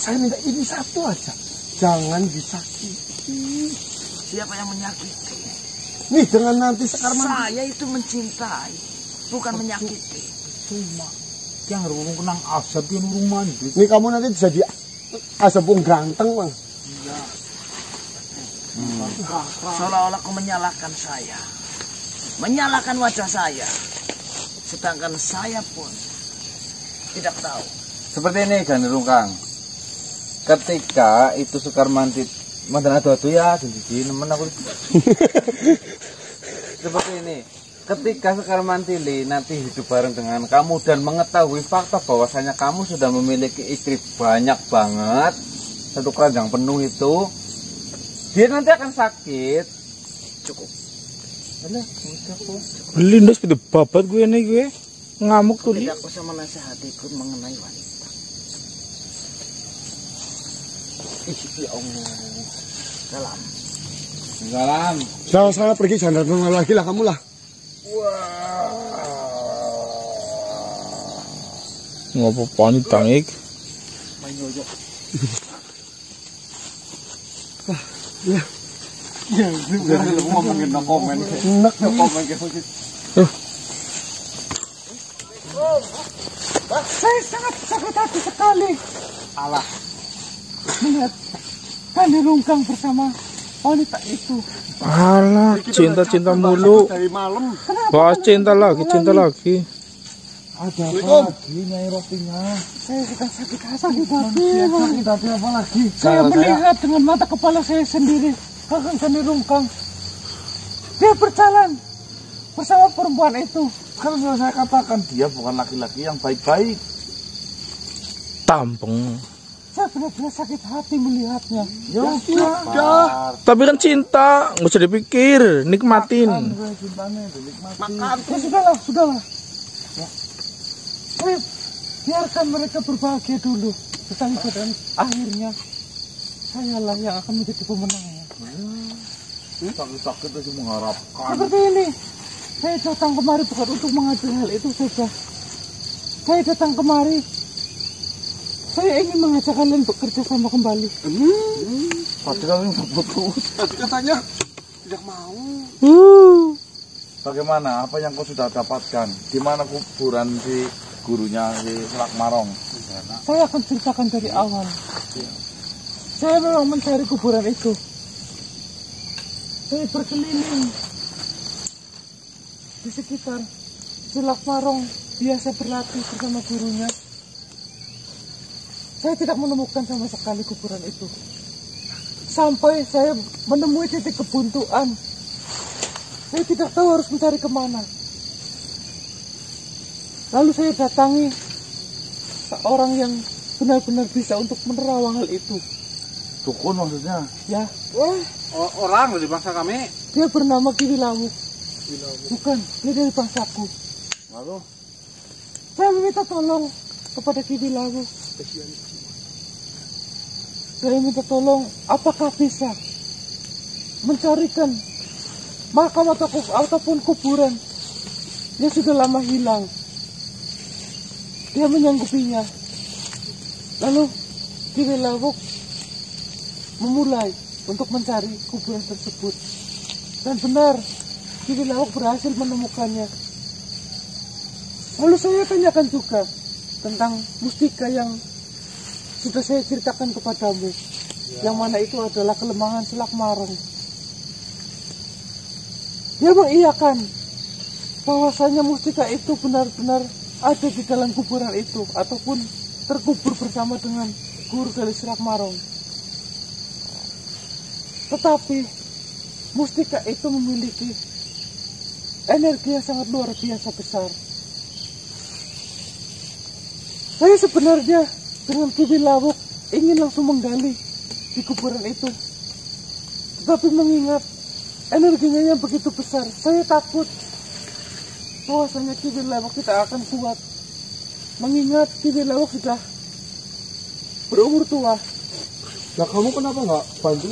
Saya minta ini satu aja. Jangan disakiti. Siapa yang menyakiti? Nih dengan nanti Sekar Mantil. Saya itu mencintai, bukan menyakiti. Cuma yang urung kenang asap yang urung mandi. Nih kamu nanti jadi asap wong ganteng, Bang. Iya. Seolah-olah kau menyalahkan saya. Menyalahkan wajah saya. Sedangkan saya pun tidak tahu. Seperti ini Ganirung Kang. Ketika itu Sekar Mantit mantan adu-adu ya, jadi nemen aku. Seperti ini. Ketika Sekar Mantili nanti hidup bareng dengan kamu dan mengetahui fakta bahwasanya kamu sudah memiliki istri banyak banget, satu keranjang penuh itu, dia nanti akan sakit. Cukup. Lindas itu babat gue nih gue ngamuk tuh Tidak usah menasihatiku mengenai wanita. Ya Allah. Salam. Salam. Saya pergi jangan datang lagi lah kamu lah. ngopo panik tangik. Ya. Ya, ngomongin no komen. Enak No komen kayak gitu. Saya sangat sakit hati sekali. Alah. Melihat Ganirung Kang bersama wanita itu. Alah, cinta-cinta mulu. Dari malam. Bahas cinta lagi. Ada apa lagi Nyai Rotinya? Saya sedang sakit hati. Sakit hati apa lagi? Saya melihat dengan mata kepala saya sendiri Kakang Ganirung Kang. Dia berjalan bersama perempuan itu. Kan sudah saya katakan dia bukan laki-laki yang baik-baik. Tampeng. Saya benar-benar sakit hati melihatnya. Ya sudah. Tapi kan cinta, nggak usah dipikir, nikmatin. Cintanya dinikmati. Makan. Ya sudahlah. Ya. Biarkan mereka berbahagia dulu. Tetapi pada akhirnya sayalah yang akan menjadi pemenangnya. Sakit-sakit aja mengharapkan. Seperti ini. Saya datang kemari bukan untuk mengatur hal itu saja. Saya datang kemari. Saya ingin mengajak kalian bekerja sama kembali. Padahal kami berputus. Tadi katanya tidak mau. Bagaimana? Apa yang kau sudah dapatkan? Di mana kuburan si gurunya si Selak Marong? Saya akan ceritakan dari awal. Saya memang mencari kuburan itu. Saya berkeliling di sekitar Selak Marong, biasa berlatih bersama gurunya. Saya tidak menemukan sama sekali kuburan itu. Sampai saya menemui titik kebuntuan. Saya tidak tahu harus mencari kemana. Lalu saya datangi seorang yang benar-benar bisa untuk menerawang hal itu. Dukun maksudnya? Ya, Orang dari bangsa kami. dia bernama Kiwilawuk. Bukan, dia dari bangsaku. Lalu? Saya meminta tolong kepada Kiwilawuk. Saya minta tolong, apakah bisa mencarikan makam ataupun kuburan yang sudah lama hilang. Dia menyanggupinya. Lalu Kiwilawuk memulai untuk mencari kuburan tersebut. Dan benar, Kiwilawuk berhasil menemukannya. Lalu saya tanyakan juga tentang mustika yang sudah saya ceritakan kepadamu, yang mana itu adalah kelemahan Selak Marong. Dia mengiyakan bahwasanya mustika itu benar-benar ada di dalam kuburan itu, ataupun terkubur bersama dengan guru dari Selak Marong. Tetapi mustika itu memiliki energi yang sangat luar biasa besar. Saya sebenarnya dengan Kiwilawuk ingin langsung menggali di kuburan itu. Tetapi mengingat energinya yang begitu besar, saya takut bahwasanya Kiwilawuk tidak akan kuat. Mengingat Kiwilawuk sudah berumur tua. Nah kamu kenapa nggak bantu?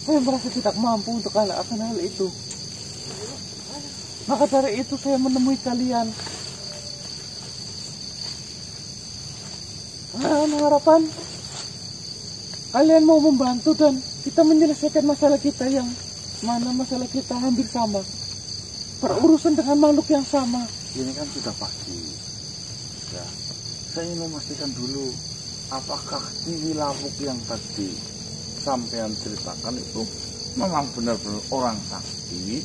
Saya merasa tidak mampu untuk akan hal itu. Maka dari itu saya menemui kalian. dengan harapan kalian mau membantu dan kita menyelesaikan masalah kita yang mana masalah kita hampir sama. Berurusan dengan makhluk yang sama. Ini kan sudah pagi. Ya, saya ingin memastikan dulu apakah Kiwi Lawuk yang tadi sampean ceritakan itu memang benar-benar orang sakti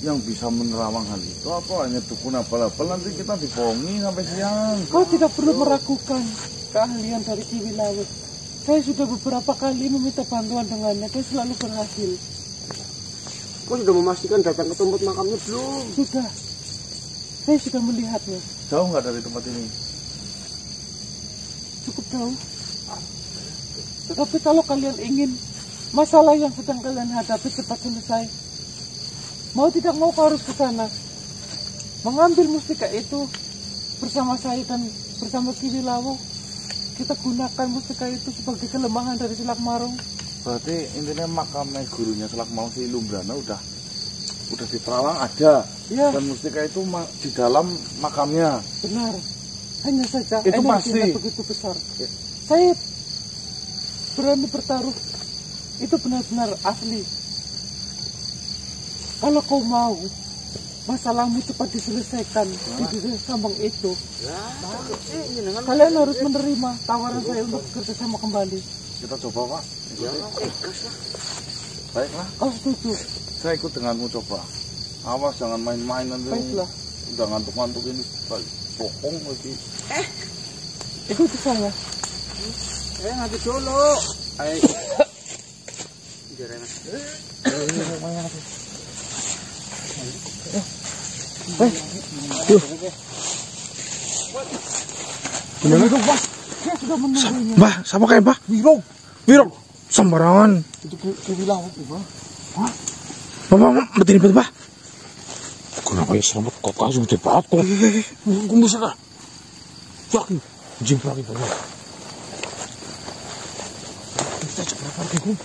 yang bisa menerawang hal itu, apa hanya dukun abal-abal nanti kita dibohongi sampai siang. Kau tidak perlu meragukan keahlian dari Kiwi Lawuk. Saya sudah beberapa kali meminta bantuan dengannya dan selalu berhasil. Kau sudah memastikan datang ke tempat makamnya belum? Sudah. Saya sudah melihatnya. Jauh nggak dari tempat ini? Cukup jauh. Tetapi kalau kalian ingin masalah yang sedang kalian hadapi cepat selesai, mau tidak mau kau harus ke sana. Mengambil mustika itu bersama saya dan bersama Kiwi Lawuk. Kita gunakan mustika itu sebagai kelemahan dari Selak Marung. Berarti intinya makamnya gurunya Selak Marung si Lumbrana udah diterawang ada. Ya. Dan mustika itu di dalam makamnya. Benar. Hanya saja Itu energinya pasti. begitu besar. Saya berani bertaruh itu benar-benar asli. Kalau kau mau masalahmu cepat diselesaikan di desa Sambang itu, kalian harus menerima tawaran saya untuk bekerja sama kembali. Kita coba, Pak. Baiklah, Kau setuju? saya ikut denganmu coba. Awas jangan main-main nanti. Baiklah. Udah ngantuk-ngantuk ini bohong lagi. Ikuti saya. Nanti dulu. Ayo. Saya sudah menunggunya. Mbah, sama kayak Mbah? Wiro. Sembarangan. Itu Kiwi Lawuk, Pak. Bapak, betul betul Mbah. Kenapa ya selamat kok kasih gede banget kok? Gue bisa kah? Yakin, jim lagi banyak. Kita cepat lagi gue.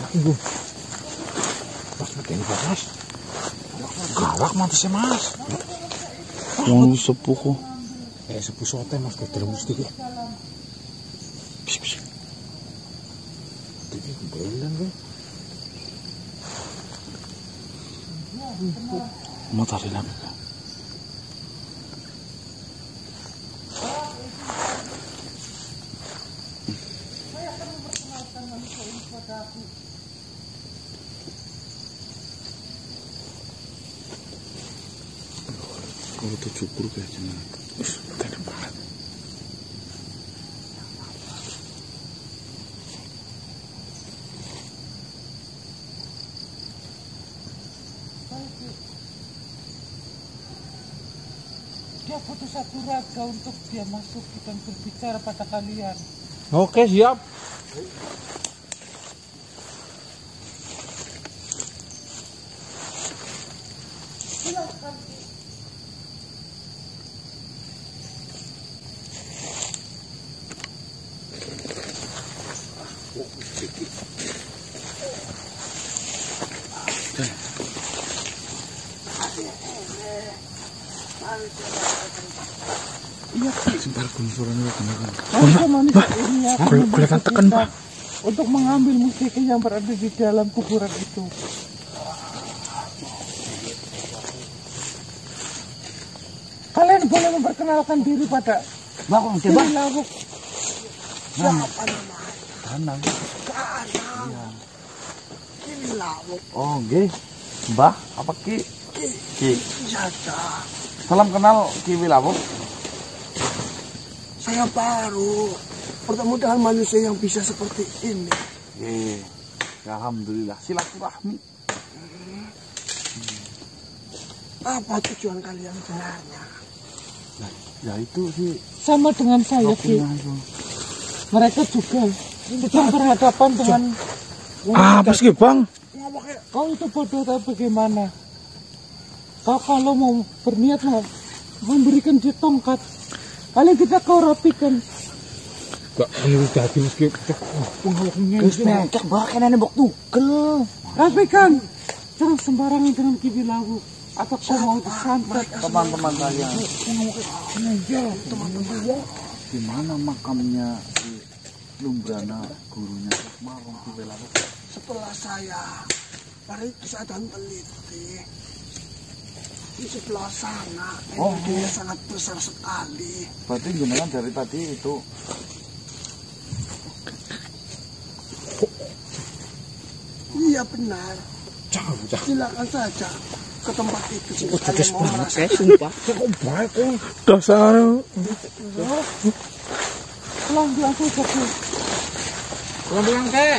Yakin gue. Mas begini mas. Galak mantisnya mas. Yang sepuh kok. Sepuh sote mas ke dalam mustik ya. Bis. Ini kembalian gue. Mau tarik lagi. Kalau tuh cukur kayaknya. Keren banget. Dia butuh satu raga untuk dia masuk dan berbicara pada kalian. Oke, siap. Iya, Sebentar suaranya kedengaran. manusia ini akan Kelihatan tekan, Pak. untuk mengambil mustika yang berada di dalam kuburan itu. Kalian boleh memperkenalkan diri pada Kiwi Lawuk. Siapa nama? Danang. Kiwi Lawuk. Oh, nggih. Mbah, apa Ki? Ki. Saja. Salam kenal Kiwi Lawuk. Saya baru. Mudah-mudahan manusia yang bisa seperti ini. Nggih. Ya, alhamdulillah silaturahmi. Apa tujuan kalian sebenarnya? Ya itu sih. Sama dengan saya, Ki. Mereka juga sedang berhadapan dengan Apa sih, Bang? kau itu bodoh tapi bagaimana? Kau kalau mau berniat mau memberikan dia tongkat, kalian tidak kau rapikan. Gak perlu dadi meski pengaloknya. Terus necek bahkan nenek bok tugel. Rapikan, jangan sembarangan dengan Kiwi Lawuk. Atau kau mau disantet. Teman-teman kalian. di mana makamnya si Lumbrana, gurunya Marong di Wilavuk? Setelah saya periksa dan teliti, di sebelah sana energinya sangat besar sekali. Berarti jenengan dari tadi itu Iya benar. Silakan saja ke tempat itu jika kalian mau merasakan. Dasar. Pelan-pelan saja, Bu.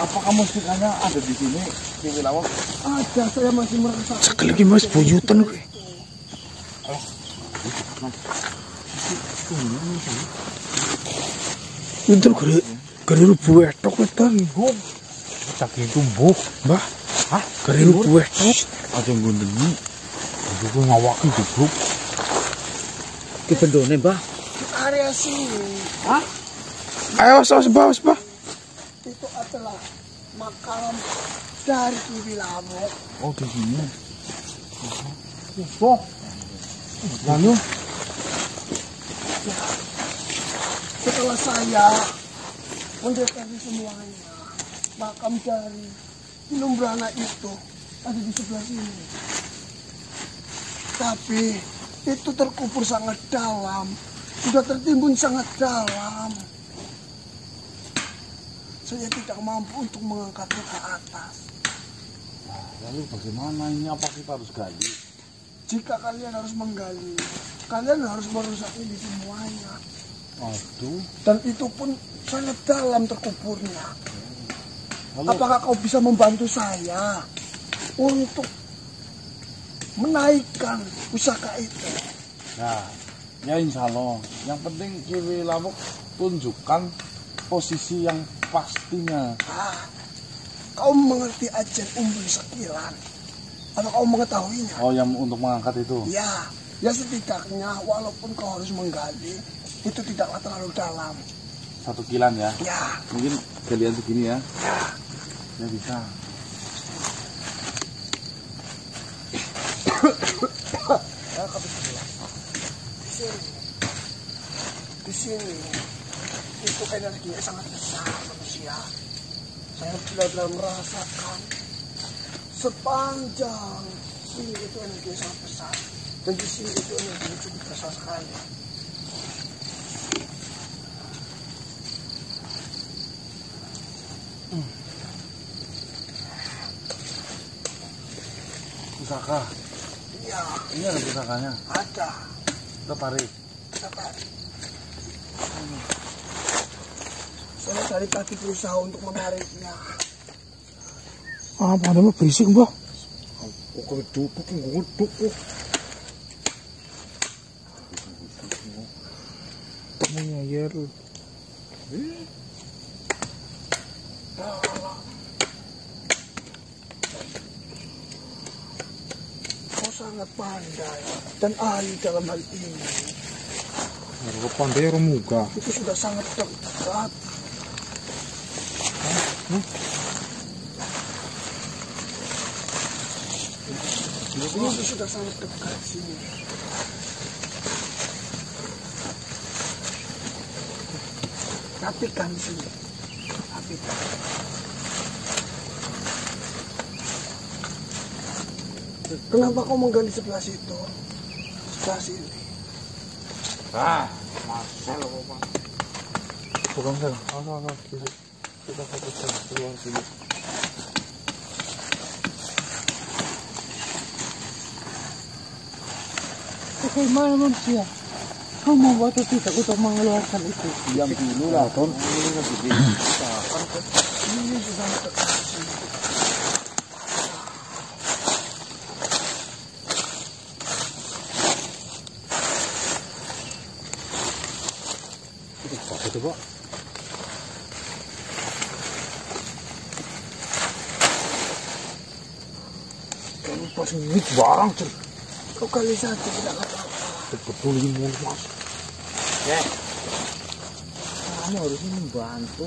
apakah mustikanya ada di sini di Wilavuk? Ada, saya masih merasakan. Sekali lagi mas buyutan gue. Itu gare rubuh etok wetan. Saking tumbuh. Mbah. Hah? Gare rubuh etok. Ada yang gondengi. Aku ngawakin goblok. Ki bendone, Mbah. Area sini Ayo Mbah. itu adalah makam dari Ki Wilavuk. Oh di sini. Lalu Setelah saya mendeteksi semuanya, makam dari Lumbrana itu ada di sebelah sini. Tapi itu terkubur sangat dalam, sudah tertimbun sangat dalam. Saya tidak mampu untuk mengangkatnya ke atas. Lalu bagaimana ini? Apa kita harus gali? Jika kalian harus menggali, kalian harus merusak ini semuanya. Aduh. Dan itu pun sangat dalam terkuburnya. Lalu Apakah kau bisa membantu saya untuk menaikkan pusaka itu? ya insya Allah. Yang penting Ki Wilavuk tunjukkan posisi yang pastinya. Kau mengerti ajen umbul sekilan? Atau kau mengetahuinya? Oh, yang untuk mengangkat itu. Ya setidaknya walaupun kau harus menggali, itu tidaklah terlalu dalam. 1 kilan ya. Ya, Mungkin galian segini ya. Ya bisa. di sini itu energinya sangat besar manusia. Saya benar-benar merasakan sepanjang sini itu energinya sangat besar, dan di sini itu energinya cukup besar sekali. Pusaka. Iya, Ini ada pusakanya. ada. Kita tarik. Dapat. Saya dari tadi berusaha untuk menariknya. Apa ada mah berisik Mbah? Kok duduk nguduk kok. Kamu nyayer. Kau sangat pandai dan ahli dalam hal ini. Kok pandai orang muka. Itu sudah sangat dekat. Itu sudah sangat dekat sini. Rapikan sini. Rapikan. Kenapa kau menggali sebelah situ? Sebelah sini. Marcel kok, Pak. Bukan sel. Kita fokuskan keluar sini. Bagaimana manusia? Kau mau atau tidak untuk mengeluarkan itu? Diam dulu lah, Don. Ini sudah dekat sini. Itu, Pak. Kamu pas ngit barang cer. Kau kali saja tidak apa-apa. Betul ini mulut mas. Kamu harusnya membantu,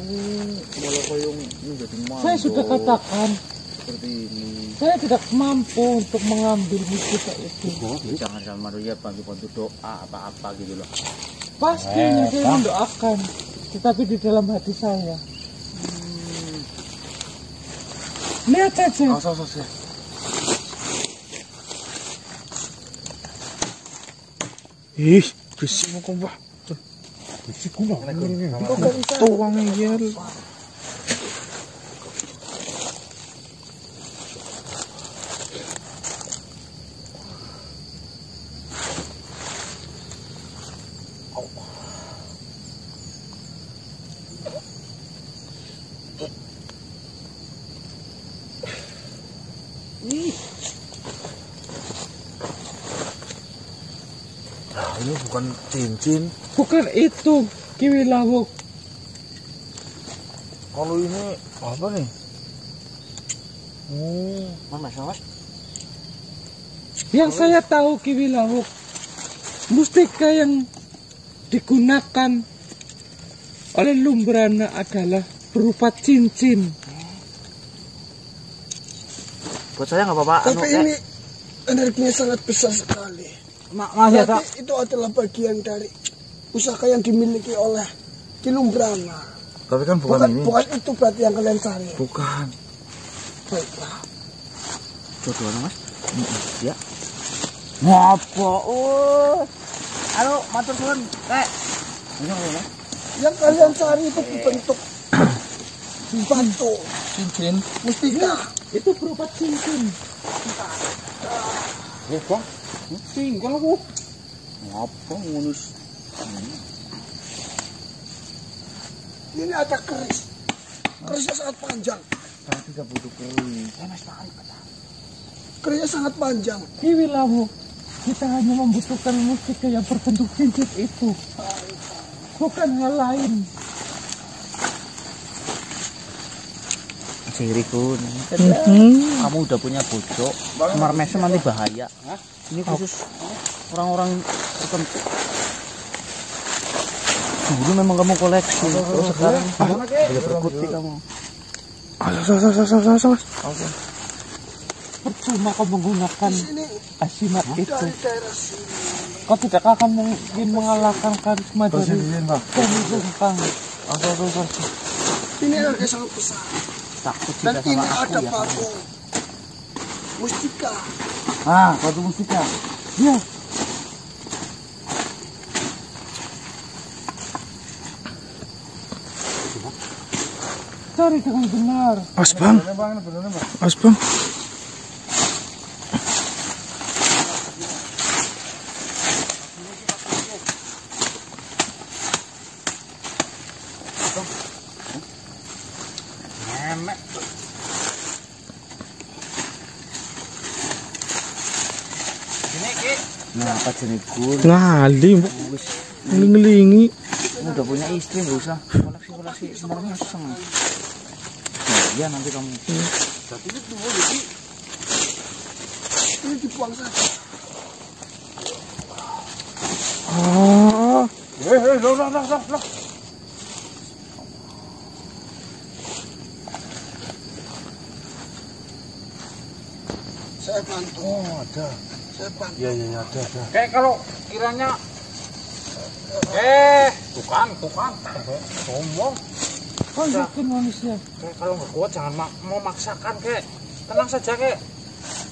malah koyong menjadi malu. Saya sudah katakan, seperti ini. saya tidak mampu untuk mengambil mustika itu. Jangan sama Maria bantu-bantu doa apa-apa gitu loh. Pastinya saya mendoakan, tetapi di dalam hati saya. Lihat saja. Ih, bersih mau kau bah. Bersih kuno. Tuang ya. Nah, ini bukan cincin. Bukan itu, kiwi lawuk. Kalau ini apa nih? Mana Mas? Yang saya tahu kiwi lawuk, mustika yang digunakan oleh Lumbrana adalah berupa cincin. Buat saya nggak apa-apa. Tapi ini energinya sangat besar sekali. Mas ya, Kak. Berarti itu adalah bagian dari usaha yang dimiliki oleh Ki Lumbrana. Tapi kan bukan ini. Bukan itu berarti yang kalian cari. Bukan. Baiklah. Jodohnya Mas. Ya. Ngapa? Halo, matur suwun, Kak. Ini apa, Mas? Yang kalian cari itu berbentuk batu, Cincin. mustika. Itu berupa cincin. Bang. Tinggal aku. Ngapa ngunus? Ini ada keris. Kerisnya sangat panjang. Saya tidak butuh keris. Mas tarik. Kerisnya sangat panjang. Kiwi lawuk, kita hanya membutuhkan mustika yang berbentuk cincin itu. Bukan hal lain. Sirikun. Kamu udah punya bocok. Semar mesem nanti bahaya. Ini khusus orang-orang tertentu. Dulu memang kamu koleksi. Terus sekarang udah berkutik kamu. Percuma kau menggunakan Ini asimat itu. dari daerah sini. Kau tidak akan mungkin mengalahkan karisma dari Kami Bungkang. Ini harga sangat besar. Takut Dan tidak ini sama aku ada ya. batu mustika. Batu mustika. Ya, cari dengan benar. As bang. As bang. Nah, apa jenis gun? Ngali, ngelingi. Kamu udah punya istri, nggak usah koleksi semar mesem. Nah, ya nanti kamu. Ini dibuang saja. Loh. Saya bantu. Oh, ada. Saya bantu. Iya, ada. Kayak kalau kiranya bukan ngomong. Kau yakin manusia? Kayak kalau nggak kuat jangan mau maksakan, kek. Tenang saja, kek.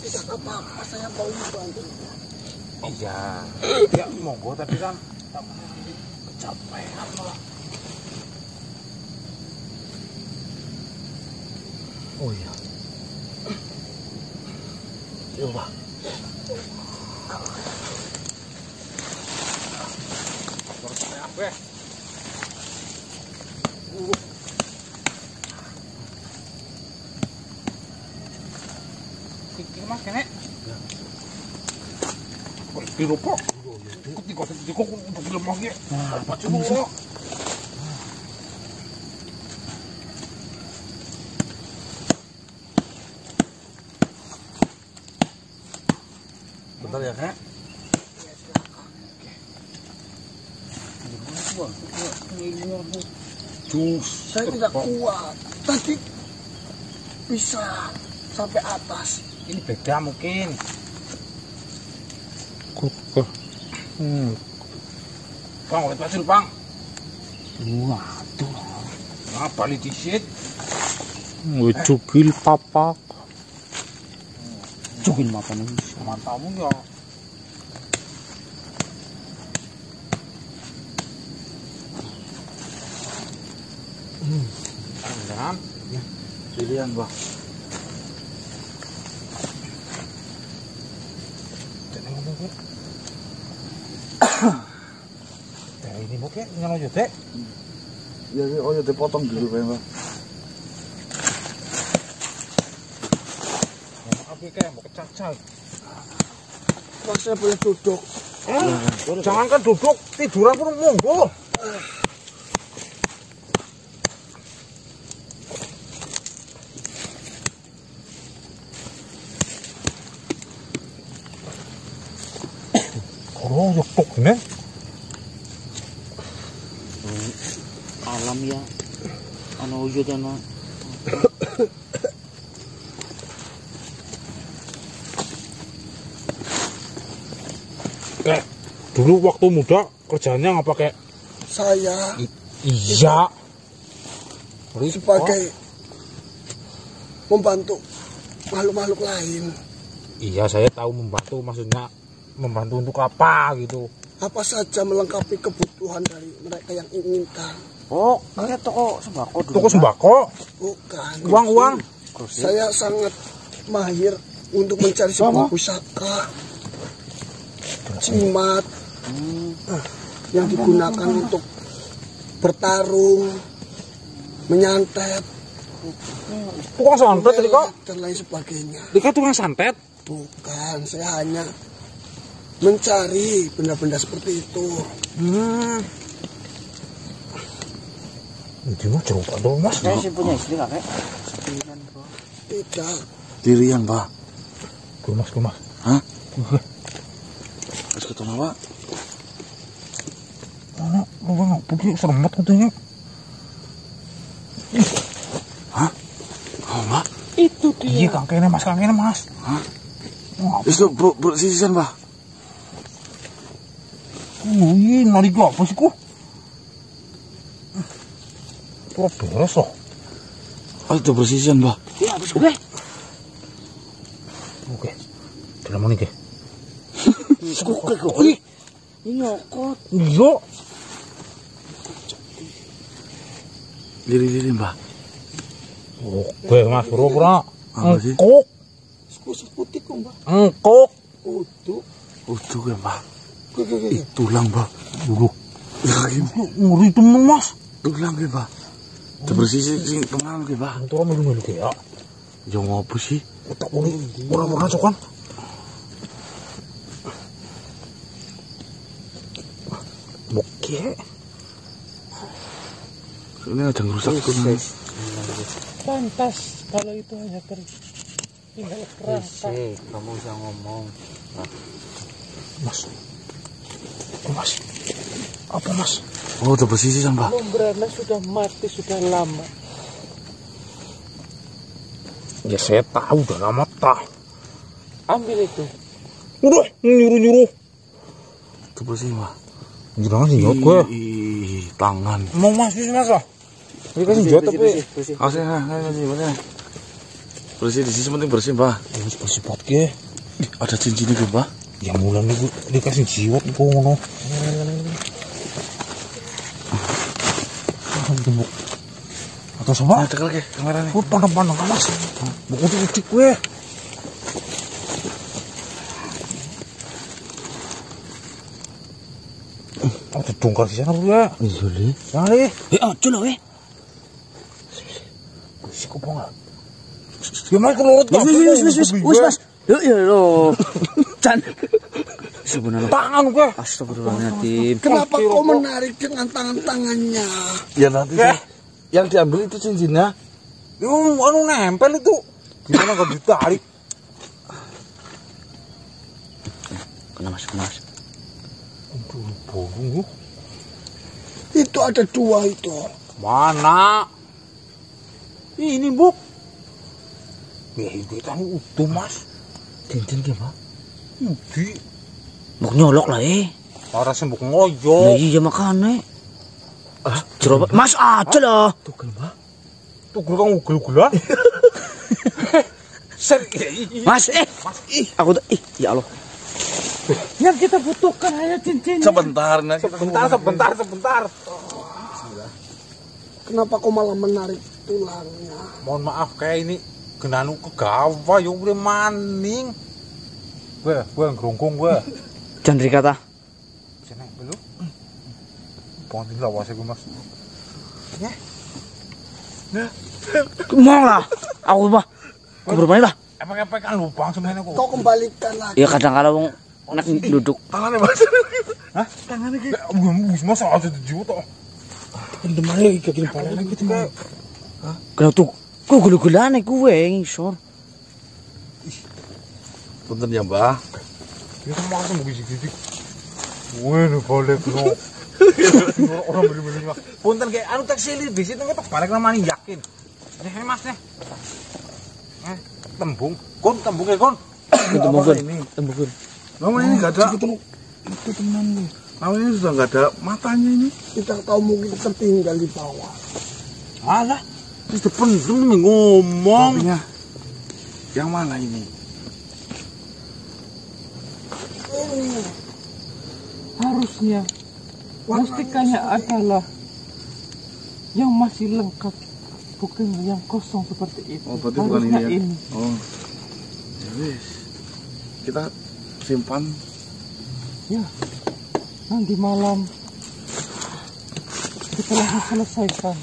Tidak apa-apa, saya mau bantu. Iya. Ya monggo tapi kan kecapean malah. Oh iya. Coba. Terus apa? Iki Mas kene. Piro po? Kok untuk lemah ya? Apa coba? Bentar ya, Kak. Saya tidak kuat. Tadi bisa sampai atas. Ini beda mungkin. Bang, wet pasir, Bang. Waduh. Nah, balik disit. Cugil papak. Cugil apa nih? Matamu ya. Jangan. Pilihan, Bang. Jangan ngomong, Bang. Ini Bok ya, nyala aja, Dek. Ya, oh ya dipotong dulu, Bang. Apa kayak mau kecacah. Mas, saya boleh duduk. Jangankan duduk, tiduran pun monggo. Oh, yuk nih. Alam ya. Ano wujud ano. Dulu waktu muda kerjanya ngapa kayak? Saya Iya. sebagai membantu makhluk-makhluk lain. Iya, saya tahu membantu, maksudnya membantu untuk apa gitu. Apa saja melengkapi kebutuhan dari mereka yang inginkan. Oh, kayak toko sembako dulu. Toko sembako, Bukan. uang-uang. Saya sangat mahir untuk mencari sebuah pusaka jimat yang digunakan untuk bertarung, menyantet, Tukang santet tadi kok. dan lain sebagainya. Dika tukang santet. Bukan, saya hanya mencari benda-benda seperti itu. Ini mah jeruk dong, Mas. Saya sih punya istri kakek. Tidak. Dirian, Pak. Gue Mas. Hah? Terus ketemu apa? Mana, lu nggak pergi seremet katanya. Hah? Oh, Pak. Itu Iya, kangkene Mas. Hah? Itu bro sisian, Pak. Oh, iya, narik apa sih kok? Pura beres loh. Oh, itu bersisian, Pak. ya habis gue. Oke. Dalam mana ke? Skuke kok. Ini nyokot. Iya. Liri-liri, Pak. Oke, Mas, pura-pura. Apa sih? Engkok. Kukus putih kok, Mbak. Engkok. Utuh. Utuh kan, Pak. Oke. Tulang, Pak. Dulu. Ngeri temen, Mas. Tulang kan, Pak. Itu bersisi sing kemana kan, Pak? Itu orang melu-melu kayak. Ya ngopo sih? Tak boleh. Pura-pura cokan. Oke. Ini ada ngerusak tuh. Pantas kalau itu hanya tinggal kerasa. Kamu bisa ngomong. Mas. Mas. Apa, Mas? Oh, udah bersisi kan, Pak? Membrana sudah mati sudah lama. Ya saya tahu udah lama tah. Ambil itu. Udah nyuruh-nyuruh. Itu bersih, Pak. Jangan sih nyot gue. Ih, tangan. Mau Mas lah. Ini kan senjata tapi. Asli, bersih. Bersih di sini penting bersih, Pak. Harus bersih banget ke. Ada cincin itu, Pak. Ya mulai nih gue dikasih jiwat gue ngono. Tembok. Atau sama? Tekel ke kamera nih. Gue pandang-pandang Mas. Buku udik gue. Ada dongkar di sana bro ya. Iya, Li. Jangan li. Aja lah weh. Si kupong lah. Ya Mas kelurut lah. Wis Mas. Ya lo. Can. Sebenarnya Tangan gue. astagfirullahaladzim. Kenapa kau menarik dengan tangan-tangannya? Ya nanti sih. Yang diambil itu cincinnya. Anu nempel itu. Gimana kalau ditarik? Kena Mas. Aduh, bohong. Itu ada dua itu. Mana? Ini buk. Ya itu tahu utuh Mas. Cincin ke, Pak? Udah. Mau nyolok lah Ora sembuk ngoyo. Lah iya makane. Jero Mas aja lah. Tugel, Mbah. Tugel kang ugel-ugelan. Mas, aku ya Allah. Yang kita butuhkan hanya cincin. Sebentar. Kenapa kau malah menarik tulangnya? Mohon maaf kayak ini genanu kegawa yo mulai maning. Gue ngerungkung gue. Jangan dikata. Sini belum. Ponting lawas gue Mas. Mau lah. Aku bah. Aku bermain lah. Epek-epek kan lubang semuanya kok. Kau kembalikan lagi. Ya kadang-kadang wong enak duduk. Tangannya Mas. Hah? Tangannya kayak gus Mas aja dijiwa toh. Pendem lagi kayak gini parah lagi tuh. Kenapa tuh? Kok gula-gulane kuwe ngisor. Punten ya, Mbah. Kita mau langsung gigi-gigi. Wah, boleh bro. Orang beli-beli Mas. Punten kayak anu taksi di situ ngetok balik namanya yakin. Nih Mas nih. Tembung. Tembung ya, Kon. Tembung. Mama ini enggak ada. Itu teman nih. Mama ini sudah enggak ada matanya ini. Kita tahu mungkin tertinggal di bawah. Alah, wis dipendem ngomong. Kopinya yang mana ini? Ini Harusnya mustikanya adalah yang masih lengkap, bukan yang kosong seperti itu. Oh, berarti bukan Harusnya ini ya? ini. Oh. Ya wis. Kita simpan. Ya, nanti malam kita langsung selesaikan.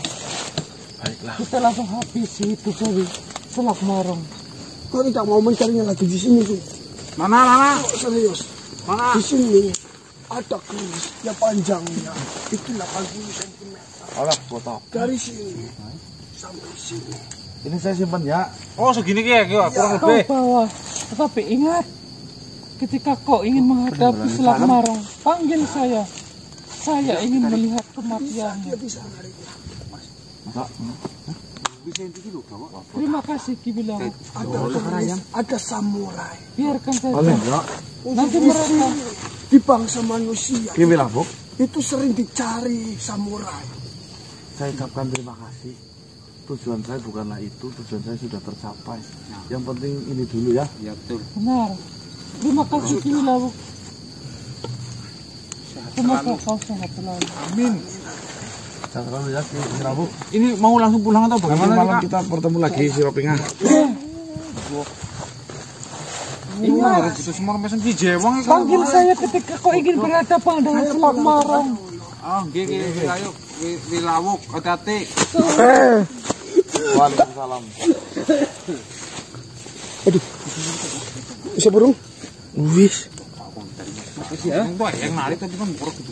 Baiklah. Kita langsung habisi itu dari Selak Marong. kau tidak mau mencarinya lagi di sini tuh. Mana? Oh, serius. Mana? Di sini ada keris yang panjangnya itu 80 cm. Alah, botak. Dari sini sampai sini. Ini saya simpan ya. Oh, segini kayak kurang Kau lebih. bawa, tetapi ingat, ketika kau ingin menghadapi Selak Marong, panggil saya. Saya ingin melihat kematian. Dia bisa nariknya. Terima kasih Ki Bilang. Ada keris, ada samurai. Biarkan saja. Ya. Nanti mereka Di bangsa manusia Gimana, Bu? itu sering dicari samurai. Saya ucapkan terima kasih. Tujuan saya bukanlah itu, tujuan saya sudah tercapai. Yang penting ini dulu ya. Ya betul. benar. Terima kasih Ki Bilang. Semoga kau sehat selalu. Amin. Jangan terlalu ya, Kira Bu. Ini mau langsung pulang atau bagaimana? Nanti malam kita bertemu lagi si Ropinga. Ingat harus itu semua mesen di Jewang. Panggil saya ketika kau ingin berhadapan dengan Selak Marong. Oh, nggih, ayo wilawuk hati-hati. Waalaikumsalam. Bisa burung? Wis. Yang narik tapi kan buruk gitu.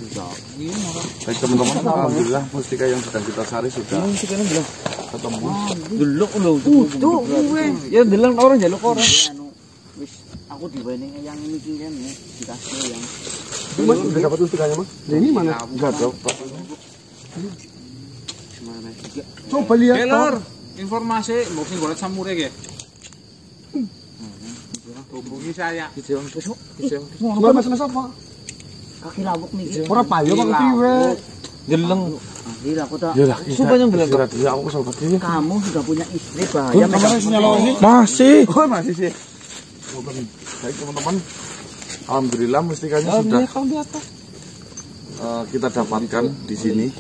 Baik teman-teman, alhamdulillah mustika yang sedang kita cari sudah ketemu. Delok lho. Tuh kuwe. Ya delok orang jaluk orang. Anu wis aku diwening yang ini ki kan ya, dikasih yang. Mas, udah dapat untukannya, Mas? Ini mana? Enggak ada, Pak. Coba lihat. Kelor, informasi mau sing golek samurai ge. Hubungi saya. Coba masalah apa? Kaki lawuk niki. Ora payo Pak piwe? Jeleng. Gila aku tak. Ya lah, Sumpah yang bilang ya aku kesel banget. kamu sudah punya istri bahaya. Masih. Oh, masih sih. Baik teman-teman. Alhamdulillah mustikanya sudah Kau di atas. kita dapatkan di sini.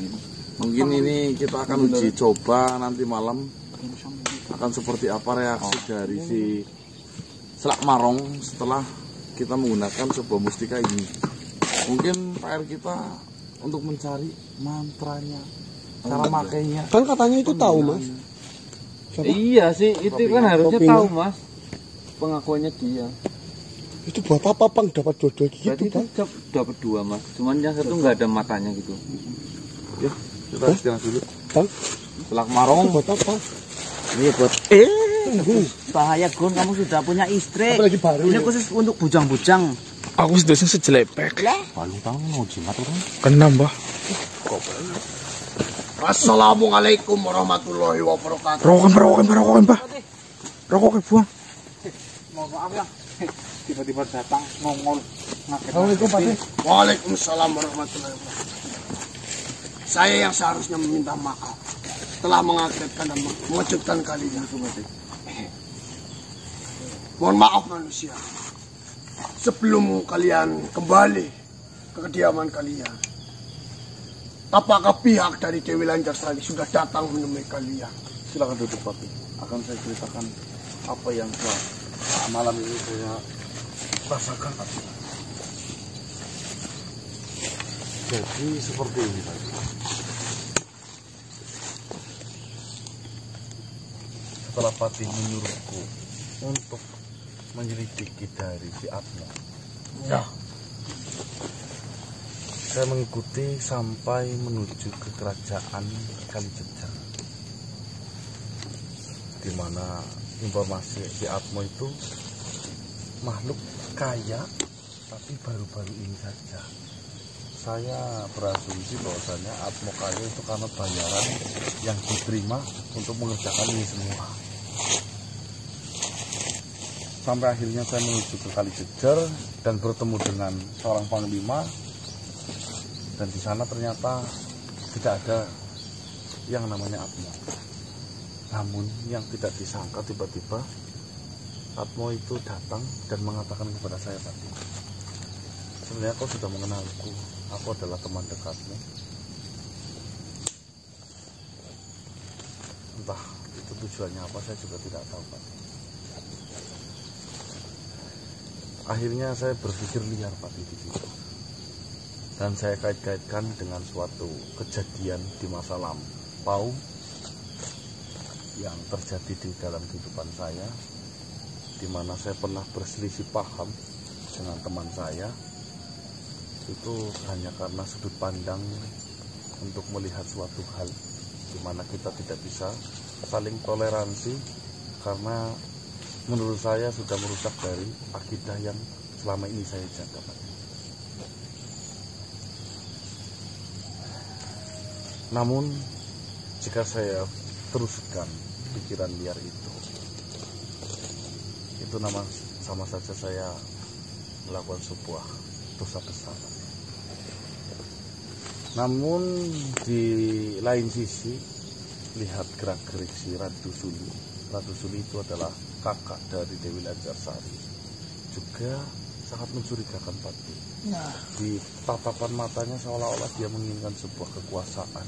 Mungkin ini kita akan uji coba nanti malam akan seperti apa reaksi dari si Selak Marong setelah kita menggunakan sebuah mustika ini. Mungkin PR kita untuk mencari mantranya, cara makainya. Kan katanya itu tahu, Mas. Iya sih, itu kan harusnya tahu, Mas. Pengakuannya dia. Itu buat apa, Bang? Dapat jodoh gitu, Berarti itu Bang? dapat dua, Mas. Cuman yang satu nggak ada matanya gitu. Ya, kita istirahat dulu. Bang, Selak Marong. buat apa? Iya buat bahaya Gun, kamu sudah punya istri. Apalagi baru Ini ya. khusus untuk bujang-bujang. Aku sudah sejelepek. Balung tangan mau jimat orang. Kena, Mbah. Assalamualaikum warahmatullahi wabarakatuh. Rokokan, Mbah. Rokokan, buang. Mohon maaf ya. tiba-tiba datang nongol ngaget. Assalamualaikum Pak. Waalaikumsalam warahmatullahi wabarakatuh. Saya yang seharusnya meminta maaf telah mengagetkan dan mengejutkan kalian. Mohon maaf manusia. Sebelum kalian kembali ke kediaman kalian, apakah pihak dari Dewi Lancarsari sudah datang menemui kalian? Silakan duduk Pak. Akan saya ceritakan apa yang malam ini saya rasakan Pak. Jadi seperti ini Pak. Setelah Patih menyuruhku untuk menyelidiki dari si Atmo, Ya. saya mengikuti sampai menuju ke kerajaan Kalijejar, di mana informasi si Atmo itu makhluk kaya, tapi baru-baru ini saja saya berasumsi bahwasanya Atmo kaya itu karena bayaran yang diterima untuk mengerjakan ini semua. Sampai akhirnya saya menuju ke Kalijejar dan bertemu dengan seorang panglima, dan di sana ternyata tidak ada yang namanya Atmo. Namun yang tidak disangka, tiba-tiba Atmo itu datang dan mengatakan kepada saya tadi, sebenarnya kau sudah mengenalku, aku adalah teman dekatmu. Entah itu tujuannya apa, saya juga tidak tahu Pak. Akhirnya saya berpikir liar Pak di situ, dan saya kait-kaitkan dengan suatu kejadian di masa lampau yang terjadi di dalam kehidupan saya, di mana saya pernah berselisih paham dengan teman saya. Itu hanya karena sudut pandang untuk melihat suatu hal di mana kita tidak bisa saling toleransi, karena menurut saya sudah merusak dari akidah yang selama ini saya jaga Pak. Namun jika saya teruskan pikiran liar itu sama saja saya melakukan sebuah dosa besar. Namun di lain sisi, lihat gerak-gerik si Ratu Suli. Ratu Suli itu adalah kakak dari Dewi Lancarsari, juga sangat mencurigakan Pak. Di tatapan matanya seolah-olah dia menginginkan sebuah kekuasaan,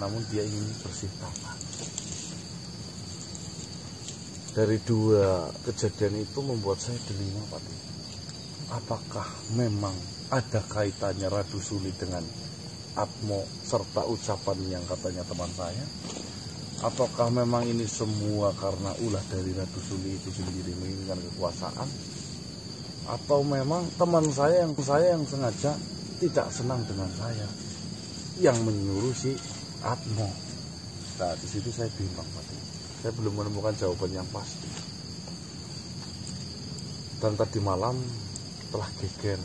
namun dia ingin bersih tangan. Dari dua kejadian itu membuat saya dilema Pak. Apakah memang ada kaitannya Ratu Suli dengan Atmo serta ucapan yang katanya teman saya? Ataukah memang ini semua karena ulah dari Ratu Suli itu sendiri menginginkan kekuasaan? Atau memang teman saya yang sengaja tidak senang dengan saya yang menyuruh si Atmo? Nah, di situ saya bimbang Pak. Saya belum menemukan jawaban yang pasti. Dan tadi malam telah geger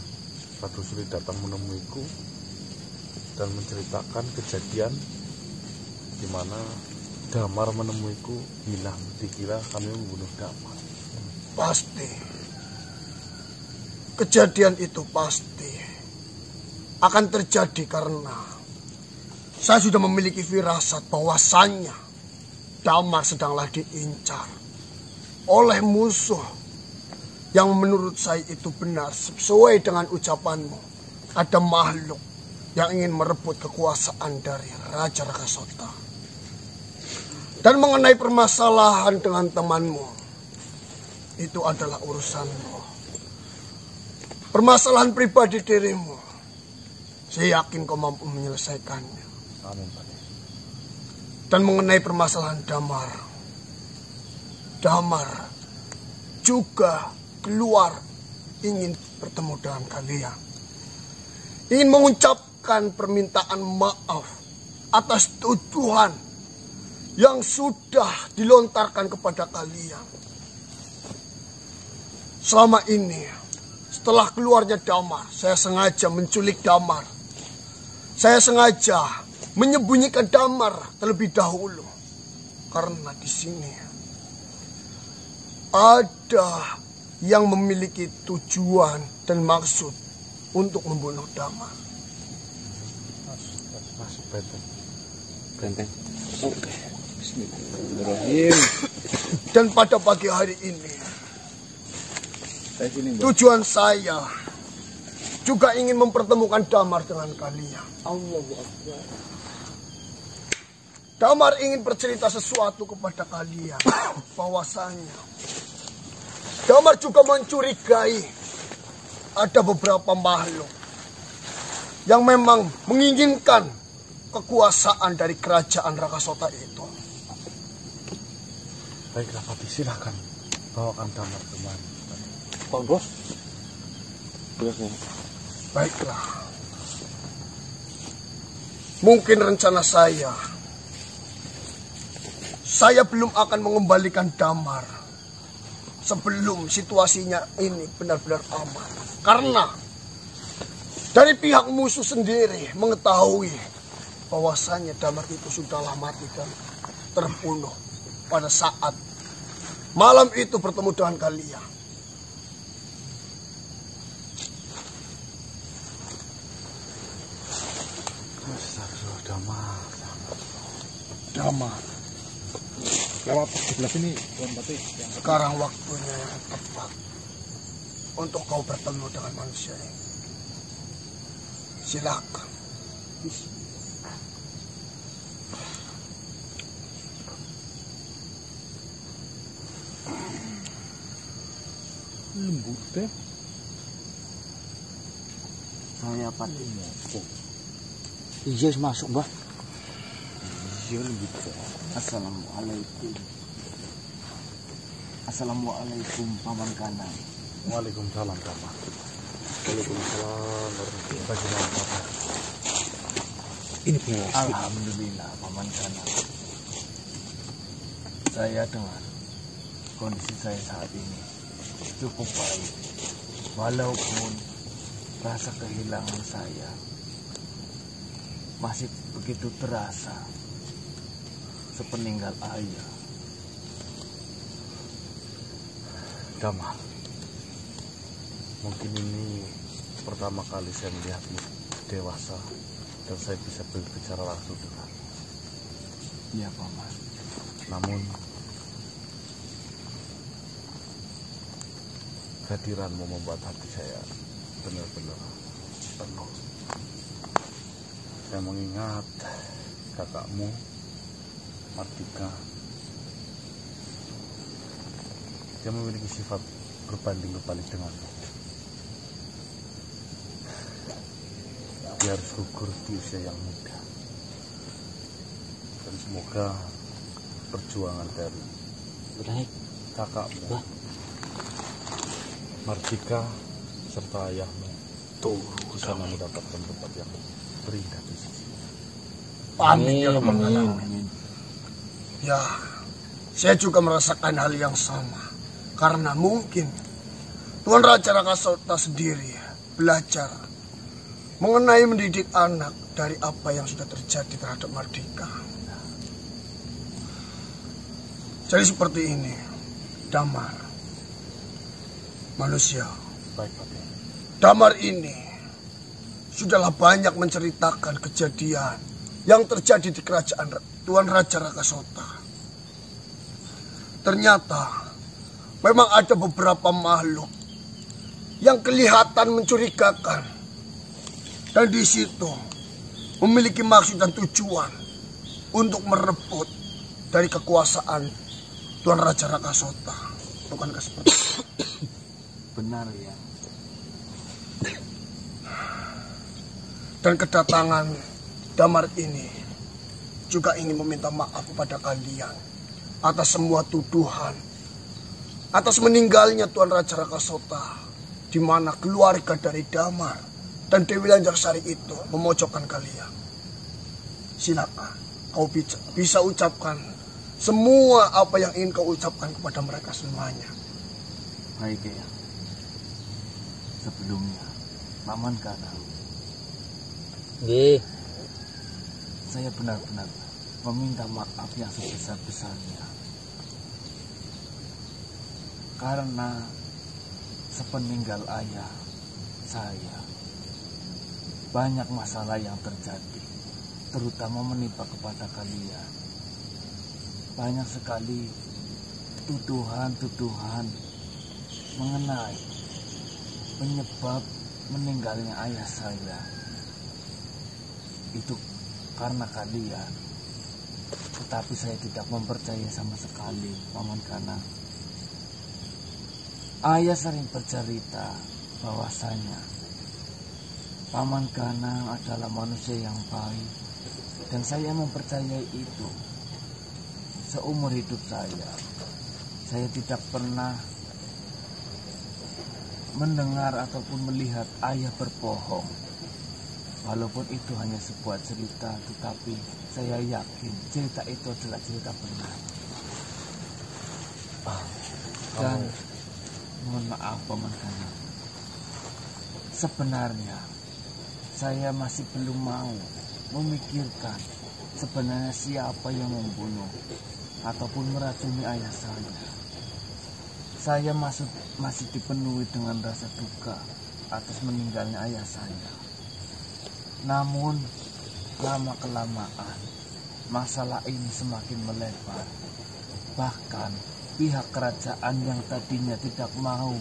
Ratu Suli datang menemuiku dan menceritakan kejadian di mana Damar menemuiku, bilang dikira kami membunuh Damar. Pasti. Kejadian itu pasti akan terjadi karena saya sudah memiliki firasat bahwasannya Damar sedanglah diincar oleh musuh yang menurut saya itu benar. Sesuai dengan ucapanmu, ada makhluk yang ingin merebut kekuasaan dari Raja Rakasota. Dan mengenai permasalahan dengan temanmu, itu adalah urusanmu. Permasalahan pribadi dirimu, saya yakin kau mampu menyelesaikannya. Amin Pak. Dan mengenai permasalahan Damar juga keluar ingin bertemu dengan kalian. Ingin mengucapkan permintaan maaf atas tuduhan yang sudah dilontarkan kepada kalian. Selama ini, setelah keluarnya Damar, saya sengaja menculik Damar. Saya sengaja menyembunyikan Damar terlebih dahulu. Karena di sini ada yang memiliki tujuan dan maksud untuk membunuh Damar. Masuk benteng. Benteng. Oke. Bismillahirrahmanirrahim. Dan pada pagi hari ini, tujuan saya juga ingin mempertemukan Damar dengan kalian. Allahu Akbar. Damar ingin bercerita sesuatu kepada kalian. Bahwasanya Damar juga mencurigai ada beberapa makhluk yang memang menginginkan kekuasaan dari kerajaan Rakasota itu. Baiklah Pati, silakan bawakan Damar kemari. Pak Bos. Baiklah. Mungkin rencana saya belum akan mengembalikan Damar sebelum situasinya ini benar-benar aman. Karena dari pihak musuh sendiri mengetahui bahwasanya Damar itu sudahlah mati dan terbunuh pada saat malam itu bertemu dengan kalian. Damar. Lewat sebelah sini, Tuan Pati. Sekarang waktunya yang tepat untuk kau bertemu dengan manusia ini. Silakan. Lembut deh. Saya Pati. Iya masuk, Mbah. Iya lembut deh. Assalamualaikum. Assalamualaikum Paman Kanang. Waalaikumsalam Damar. Waalaikumsalam warahmatullahi wabarakatuh. Ini punya Alhamdulillah Paman Kanang. Saya dengar kondisi saya saat ini cukup baik. Walaupun rasa kehilangan saya masih begitu terasa sepeninggal ayah. Damar, mungkin ini pertama kali saya melihatmu dewasa dan saya bisa berbicara langsung dengan. Iya Paman. Namun kehadiranmu membuat hati saya benar-benar penuh. Saya mengingat kakakmu Martika. Dia memiliki sifat berbanding kebalik denganmu. Dia harus gugur di usia yang muda. Dan semoga perjuangan dari kakakmu Martika serta ayahmu bisa mendapatkan tempat yang terindah di sisi. Amin ya Rabbal Alamin. Ya, saya juga merasakan hal yang sama. Karena mungkin Tuan Raja Rakasota sendiri belajar mengenai mendidik anak dari apa yang sudah terjadi terhadap Martika. Jadi seperti ini, Damar, manusia. Baik, Pak. Damar ini sudahlah banyak menceritakan kejadian yang terjadi di kerajaan Tuan Raja Rakasota. Ternyata memang ada beberapa makhluk yang kelihatan mencurigakan dan di situ memiliki maksud dan tujuan untuk merebut dari kekuasaan Tuan Raja Rakasota. Bukankah seperti itu? Benar ya. Dan kedatangan Damar ini juga ingin meminta maaf kepada kalian atas semua tuduhan, atas meninggalnya Tuan Raja Rakasota, di mana keluarga dari Damar dan Dewi Lanjarsari itu memojokkan kalian. Silakan kau bisa ucapkan semua apa yang ingin kau ucapkan kepada mereka semuanya. Baik ya. Sebelumnya, Paman Kanang, saya benar-benar meminta maaf yang sebesar-besarnya. Karena sepeninggal ayah saya, banyak masalah yang terjadi, terutama menimpa kepada kalian. Banyak sekali tuduhan-tuduhan mengenai penyebab meninggalnya ayah saya. Itu karena kalian. Tetapi saya tidak mempercayai sama sekali, Paman Kanang. Ayah sering bercerita bahwasanya Paman Kanang adalah manusia yang baik, dan saya mempercayai itu. Seumur hidup saya tidak pernah mendengar ataupun melihat ayah berbohong. Walaupun itu hanya sebuah cerita, tetapi saya yakin cerita itu adalah cerita benar. Dan mohon maaf Paman Kanang, sebenarnya saya masih belum mau memikirkan sebenarnya siapa yang membunuh ataupun meracuni ayah saya. Saya masih dipenuhi dengan rasa duka atas meninggalnya ayah saya. Namun lama-kelamaan masalah ini semakin melebar. Bahkan pihak kerajaan yang tadinya tidak mau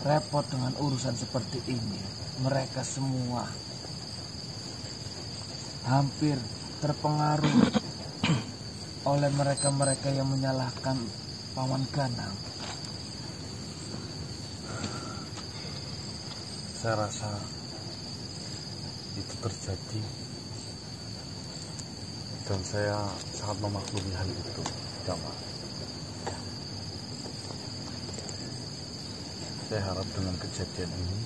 repot dengan urusan seperti ini, mereka semua hampir terpengaruh oleh mereka-mereka yang menyalahkan Paman Kanang. Saya rasa itu terjadi, dan saya sangat memaklumi hal itu, Damar. Saya harap dengan kejadian ini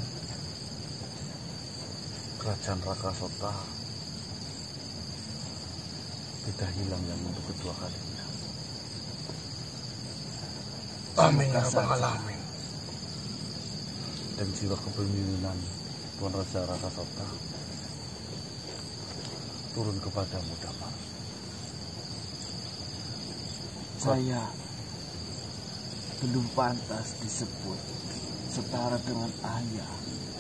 kerajaan Rakasota tidak hilang yang untuk kedua kalinya. Amin ya rabbal alamin. Dan jiwa kepemimpinan Tuan Raja Rakasota turun kepadamu, Damar. Saya belum pantas disebut setara dengan ayah.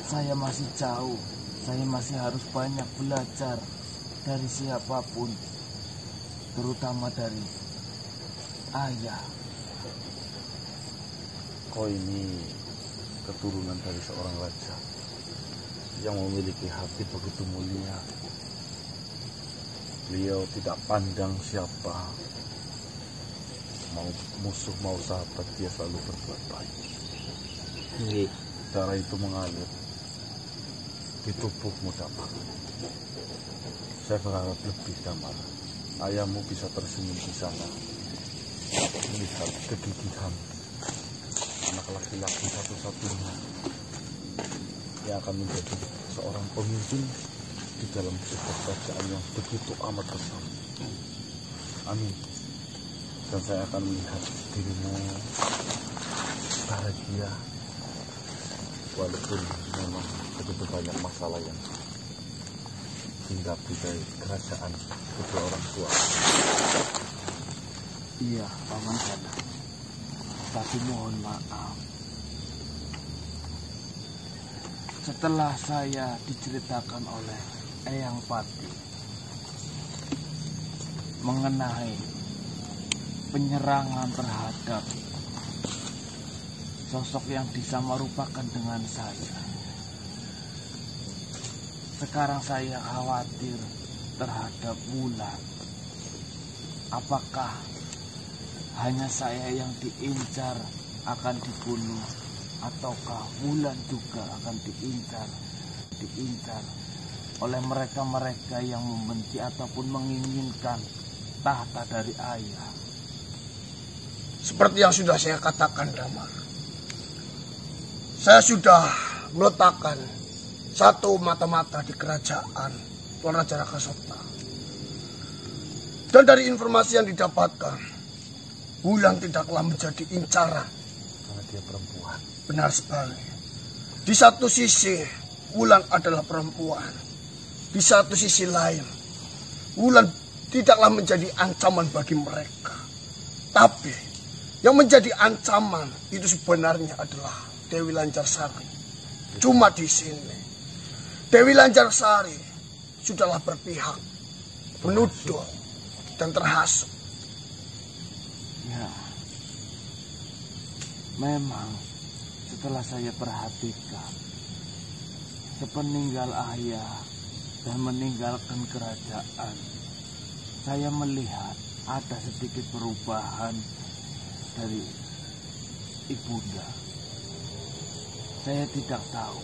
Saya masih jauh. Saya masih harus banyak belajar dari siapapun, terutama dari ayah. Kau ini keturunan dari seorang raja yang memiliki hati begitu mulia. Beliau tidak pandang siapa, mau musuh mau sahabat, dia selalu berbuat baik. Cara itu mengalir di tubuhmu, Damar. Saya berharap lebih, Damar. Ayahmu bisa tersenyum di sana, melihat kegigihan anak laki-laki satu-satunya yang akan menjadi seorang pemimpin di dalam sebuah kerajaan yang begitu amat besar. Amin. Dan saya akan melihat dirimu bahagia, walaupun memang begitu banyak masalah yang hinggapi dari kerajaan kedua orang tua. Iya, Paman Kanang. Tapi mohon maaf, setelah saya diceritakan oleh Eyang Pati mengenai penyerangan terhadap sosok yang disamarupakan dengan saya, sekarang saya khawatir terhadap Wulan. Apakah hanya saya yang diincar akan dibunuh, ataukah Wulan juga akan diincar oleh mereka-mereka yang membenci ataupun menginginkan tahta dari ayah? Seperti yang sudah saya katakan, Damar, saya sudah meletakkan satu mata-mata di kerajaan Tuan Raja Rakasota. Dan dari informasi yang didapatkan, Wulan tidaklah menjadi incaran Karena dia perempuan. Benar sekali. Di satu sisi, Wulan adalah perempuan. Di satu sisi lain, Wulan tidaklah menjadi ancaman bagi mereka. Tapi, yang menjadi ancaman itu sebenarnya adalah Dewi Lancarsari. Cuma di sini Dewi Lancarsari sudahlah berpihak, menuduh dan terhasut. Ya, memang setelah saya perhatikan, sepeninggal ayah dan meninggalkan kerajaan, saya melihat ada sedikit perubahan dari ibunda. Saya tidak tahu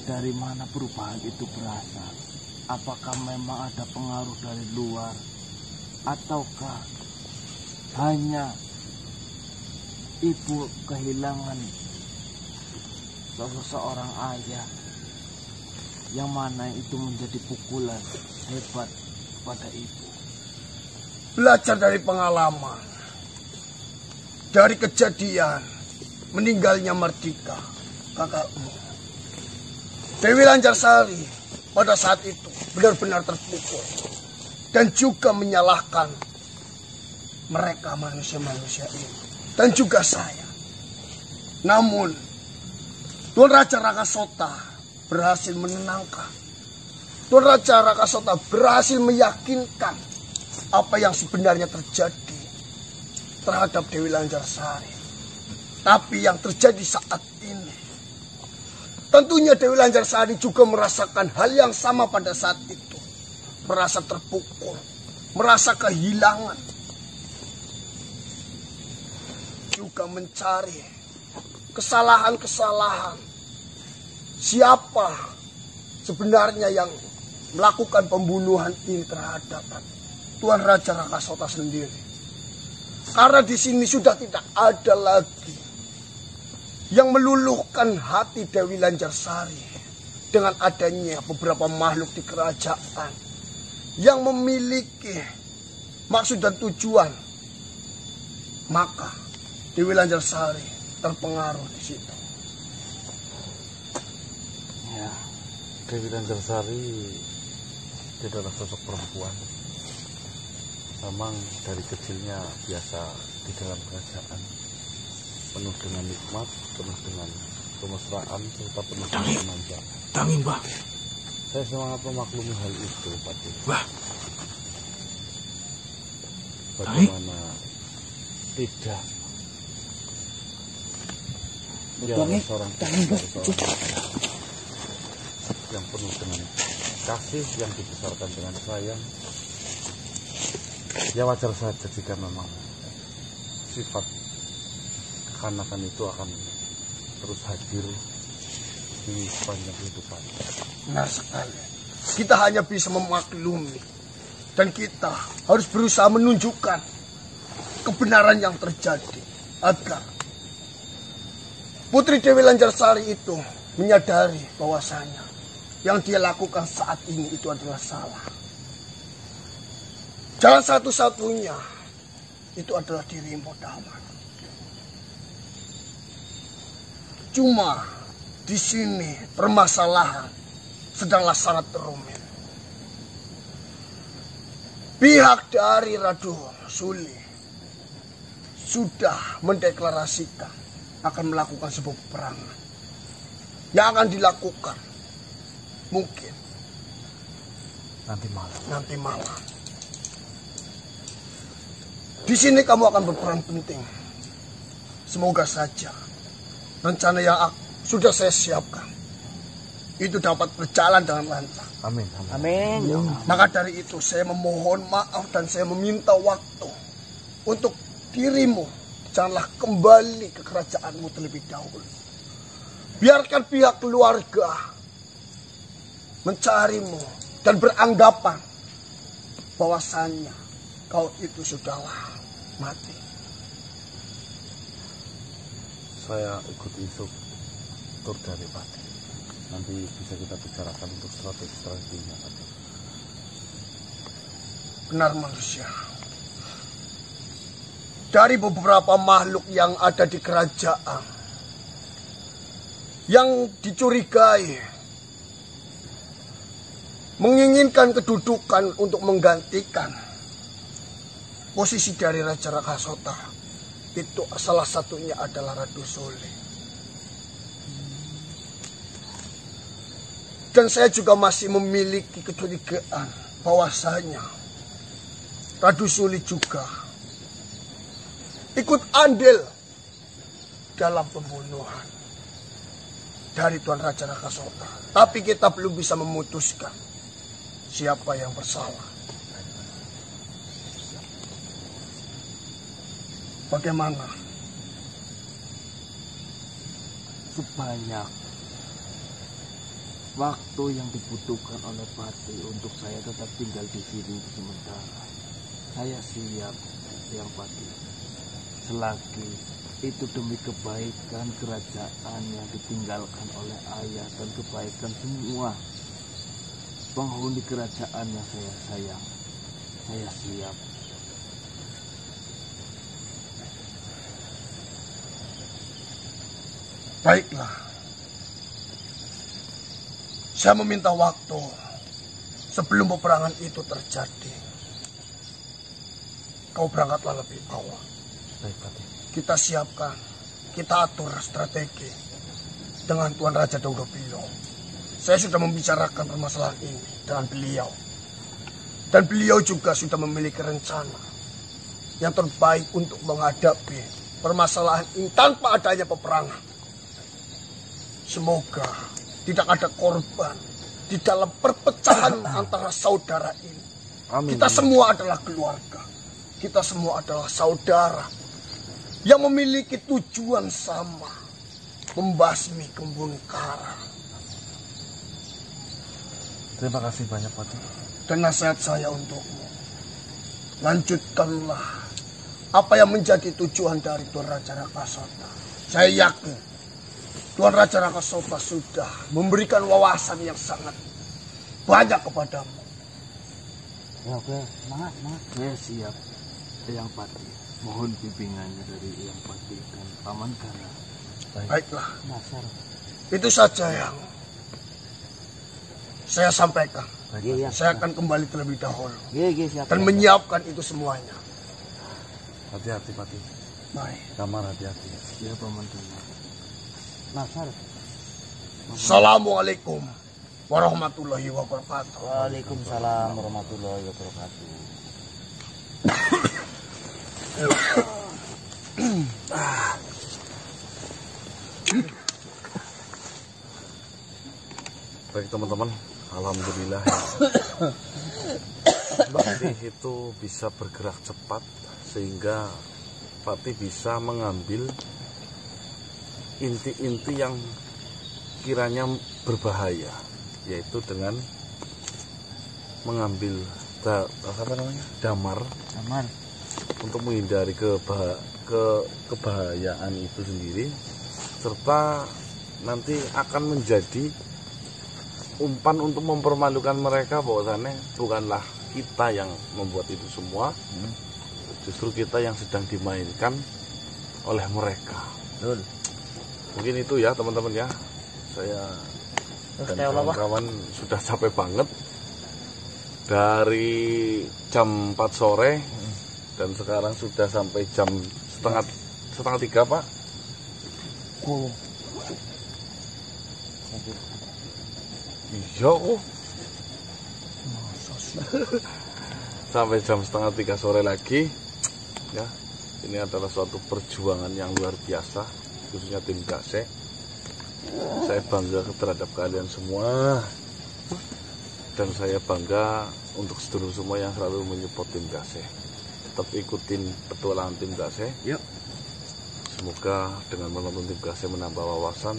dari mana perubahan itu berasal. Apakah memang ada pengaruh dari luar, ataukah hanya ibu kehilangan seorang ayah, yang mana itu menjadi pukulan hebat pada ibu. Belajar dari pengalaman, dari kejadian meninggalnya Mardika, kakakmu. Dewi Lancarsari pada saat itu benar-benar terpukul dan juga menyalahkan mereka manusia-manusia ini dan juga saya. Namun Tuan Raja Rakasota berhasil menenangkan. Tuan Raja Rakasota berhasil meyakinkan apa yang sebenarnya terjadi terhadap Dewi Lancarsari. Tapi yang terjadi saat ini, tentunya Dewi Lancarsari juga merasakan hal yang sama pada saat itu. Merasa terpukul, merasa kehilangan. Juga mencari kesalahan-kesalahan. Siapa sebenarnya yang melakukan pembunuhan ini terhadap Tuan Raja Rakasota sendiri. Karena di sini sudah tidak ada lagi yang meluluhkan hati Dewi Lancarsari dengan adanya beberapa makhluk di kerajaan yang memiliki maksud dan tujuan. Maka Dewi Lancarsari terpengaruh di situ. Ya, Dewi Lancarsari dia adalah sosok perempuan. Memang dari kecilnya biasa di dalam kerajaan, penuh dengan nikmat, penuh dengan kemesraan, serta penuh dengan kemanjaan. Tangin, Mbah. Saya sangat memaklumi hal itu, Pak. Mbah. Bagaimana tidak? Dia seorang yang penuh dengan kasih, yang dibesarkan dengan sayang. Ya wajar saja jika memang sifat kekanakan itu akan terus hadir di sepanjang kehidupan. Benar sekali. Kita hanya bisa memaklumi, dan kita harus berusaha menunjukkan kebenaran yang terjadi agar Putri Dewi Lancarsari itu menyadari bahwasanya yang dia lakukan saat ini itu adalah salah. Jalan satu-satunya itu adalah dirimu, Daman. Cuma di sini permasalahan sedanglah sangat rumit. Pihak dari Ratu Suli sudah mendeklarasikan akan melakukan sebuah peperangan yang akan dilakukan mungkin nanti malam. Di sini kamu akan berperan penting. Semoga saja rencana yang sudah saya siapkan itu dapat berjalan dengan lancar. Amin. Amin. Maka dari itu saya memohon maaf dan saya meminta waktu untuk dirimu. Janganlah kembali ke kerajaanmu terlebih dahulu. Biarkan pihak keluarga mencarimu dan beranggapan bahwasannya kau itu sudahlah mati. Saya ikut instruktur dari Pati. Nanti bisa kita bicarakan untuk strategi-strateginya, Pati. Benar manusia. Dari beberapa makhluk yang ada di kerajaan yang dicurigai menginginkan kedudukan untuk menggantikan posisi dari Raja Rakasota, itu salah satunya adalah Ratu Suli. Dan saya juga masih memiliki kecurigaan bahwasanya Radu Suli juga ikut andil dalam pembunuhan dari Tuan Raja Rakasota. Tapi kita belum bisa memutuskan siapa yang bersalah. Bagaimana? Sebanyak waktu yang dibutuhkan oleh Pati untuk saya tetap tinggal di sini sementara. Saya siap, yang Pati. Selagi itu demi kebaikan kerajaan yang ditinggalkan oleh ayah dan kebaikan semua penghuni kerajaan yang saya sayang, saya siap. Baiklah. Saya meminta waktu sebelum peperangan itu terjadi. Kau berangkatlah lebih awal. Baik, Pati. Kita siapkan, kita atur strategi dengan Tuan Raja Dongropilo. Saya sudah membicarakan permasalahan ini dengan beliau. Dan beliau juga sudah memiliki rencana yang terbaik untuk menghadapi permasalahan ini tanpa adanya peperangan. Semoga tidak ada korban di dalam perpecahan antara saudara ini. Amin. Kita semua adalah keluarga. Kita semua adalah saudara yang memiliki tujuan sama, membasmi Kembungkara. Terima kasih banyak, Pati. Dan nasihat saya untukmu, lanjutkanlah apa yang menjadi tujuan dari Tuan Raja Rakasota. Saya yakin Tuan Raja Rakasota sudah memberikan wawasan yang sangat banyak kepadamu. Ya, oke. Semangat. Saya siap, Eyang Pati. Mohon bimbingannya dari Eyang Pati dan Paman Gana. Baiklah. Nasar. Itu saja yang saya sampaikan. Iya. Saya akan kembali terlebih dahulu Iya, siap. dan menyiapkan itu semuanya. Hati-hati, Pati. Baik. Kamar hati-hati. Ya, Paman Gana. Nasar. Assalamualaikum warahmatullahi wabarakatuh. Waalaikumsalam warahmatullahi wabarakatuh. Baik teman-teman, alhamdulillah ya. Pati itu bisa bergerak cepat sehingga Pati bisa mengambil inti-inti yang kiranya berbahaya, yaitu dengan mengambil damar untuk menghindari kebahayaan itu sendiri, serta nanti akan menjadi umpan untuk mempermalukan mereka bahwasannya bukanlah kita yang membuat itu semua, justru kita yang sedang dimainkan oleh mereka. Betul. Mungkin itu ya teman-teman ya, saya dan kawan-kawan sudah capek banget dari jam 4 sore dan sekarang sudah sampai jam setengah 3 Pak. Iya kok. Sampai jam setengah 3 sore lagi ya. Ini adalah suatu perjuangan yang luar biasa, khususnya tim Gase. Saya bangga terhadap kalian semua, dan saya bangga untuk sedulur semua yang selalu menyupport tim Gase. Tetap ikutin petualangan tim Gase. Yuk. Semoga dengan menonton tim Gase menambah wawasan.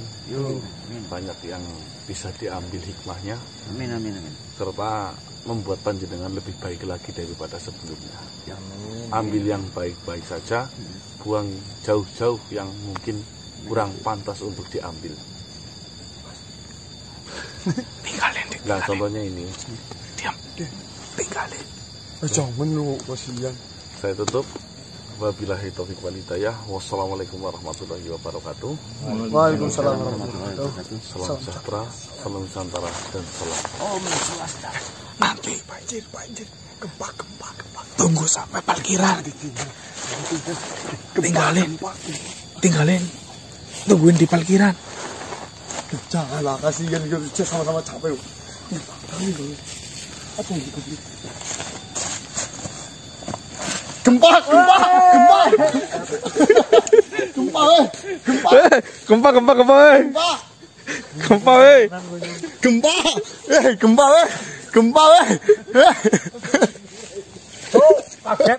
Banyak yang bisa diambil hikmahnya. Amin. Serta membuat panjenengan lebih baik lagi daripada sebelumnya. Ambil yang baik-baik saja, buang jauh-jauh yang mungkin kurang pantas untuk diambil. Tinggalin. Nah, contohnya ini. Diam. Tinggalin. Jangan lu, kasihan. Saya tutup. Wabillahi taufiq wal hidayah. Wassalamualaikum warahmatullahi wabarakatuh. Waalaikumsalam warahmatullahi wabarakatuh. Salam sejahtera, salam Nusantara, dan salam Om Swastiastu. Nanti banjir, gempa. Tunggu sampai parkiran. Tinggalin. Tungguin di parkiran. Janganlah, kasihan kita sama-sama capek. Apa yang gitu? Gempa. Kaget.